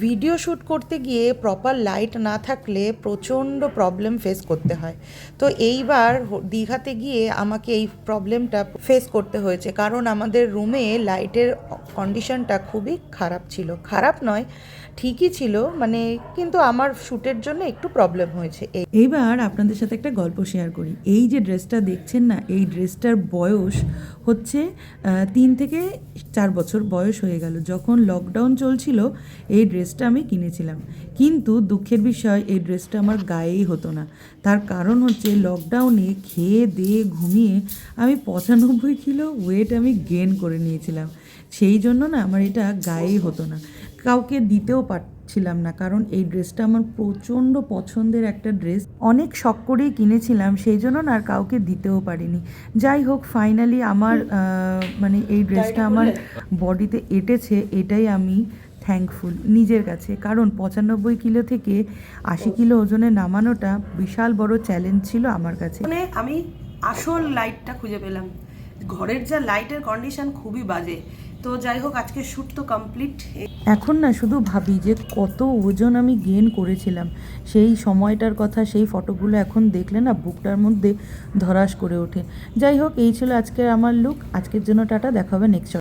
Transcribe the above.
Video shoot করতে গিয়ে proper light না থাকলে প্রচণ্ড প্রবলেম ফেস করতে হয়। তো এইবার দীঘাতে গিয়ে আমাকে এই প্রবলেমটা ফেস করতে হয়েছে, কারণ আমাদের রুমে লাইটের কন্ডিশনটা খুবই খারাপ ছিল। খারাপ নয়, ঠিকই ছিল, মানে কিন্তু আমার শ্যুটের জন্য একটু প্রবলেম হয়েছে। এইবার আপনাদের সাথে একটা গল্প শেয়ার করি। এই যে ড্রেসটা দেখছেন না, এই ড্রেসটার বয়স হচ্ছে 3 থেকে 4 বছর বয়স হয়ে গেল। যখন লকডাউন চলছিল এই ড্রেসটা আমি কিনেছিলাম, কিন্তু দুঃখের বিষয় এই ড্রেসটা আমার গায়েই হতো না। তার কারণ হচ্ছে লকডাউনে খেয়ে দিয়ে ঘুমিয়ে আমি 95 কিলো ওয়েট আমি গেন করে নিয়েছিলাম। সেই জন্য না আমার এটা গায়েই হতো না, কাউকে দিতেও পারছিলাম না, কারণ এই ড্রেসটা আমার প্রচণ্ড পছন্দের একটা ড্রেস। অনেক শখ করেই কিনেছিলাম, সেই জন্য না আর কাউকে দিতেও পারিনি। যাই হোক, ফাইনালি আমার মানে এই ড্রেসটা আমার বডিতে এঁটেছে, এটাই আমি থ্যাঙ্কফুল নিজের কাছে। কারণ 95 কিলো থেকে 80 কিলো ওজনে নামানোটা বিশাল বড় চ্যালেঞ্জ ছিল আমার কাছে। মানে আমি আসল লাইটটা খুঁজে পেলাম। ঘরের যা লাইটের কন্ডিশন খুবই বাজে। তো যাই হোক, আজকে শ্যুট তো কমপ্লিট। এখন না শুধু ভাবি যে কত ওজন আমি গেন করেছিলাম, সেই সময়টার কথা, সেই ফটোগুলো এখন দেখলে না বুকটার মধ্যে ধরাস করে ওঠে। যাই হোক, এই ছিল আজকের আমার লুক। আজকের জন্য টাটা, দেখা হবে নেক্সট।